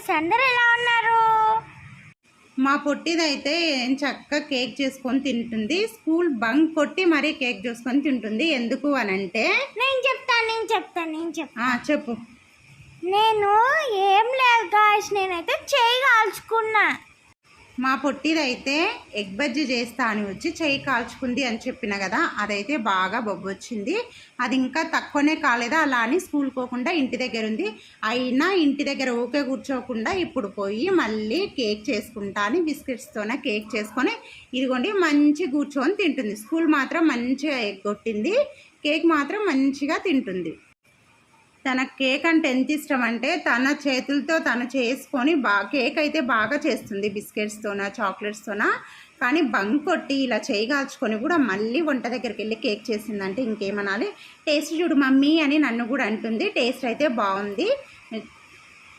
Friends, అందరూ ఎలా ఉన్నారు? మా పొట్టిదైతే ఏం చక్కగా కేక్ చేసుకొని తింటుంది. స్కూల్ బంక్ కొట్టి మరీ కేక్ చేసుకొని తింటుంది. ఎందుకు అని అంటే నేను చెప్తాను. చెప్పు. నేను ఏం లేదు గాయ్స్, నేనైతే చేయి కాల్చుకున్నా. మా పొట్టిదైతే ఎగ్ బజ్జీ చేస్తా అని వచ్చి చేయి కాల్చుకుంది అని చెప్పిన కదా, అదైతే బాగా బొబ్బొచ్చింది. అది ఇంకా తక్కువనే కాలేదా, అలా అని స్కూల్ పోకుండా ఇంటి దగ్గర ఉంది. అయినా ఇంటి దగ్గర ఓకే కూర్చోకుండా ఇప్పుడు పోయి మళ్ళీ కేక్ చేసుకుంటా అని బిస్కెట్స్తోనే కేక్ చేసుకొని ఇదిగోండి మంచి కూర్చొని తింటుంది. స్కూల్ మాత్రం మంచిగా ఎగ్గొట్టింది, కేక్ మాత్రం మంచిగా తింటుంది. తన కేక్ అంటే ఎంత ఇష్టం అంటే తన చేతులతో తను చేసుకొని కేక్ అయితే బాగా చేస్తుంది, బిస్కెట్స్తోన చాక్లెట్స్తోన. కానీ బంక్ కొట్టి ఇలా చేయగాల్చుకొని కూడా మళ్ళీ వంట దగ్గరికి వెళ్ళి కేక్ చేసిందంటే ఇంకేమనాలి. టేస్ట్ చూడు మమ్మీ అని నన్ను కూడా అంటుంది. టేస్ట్ అయితే బాగుంది.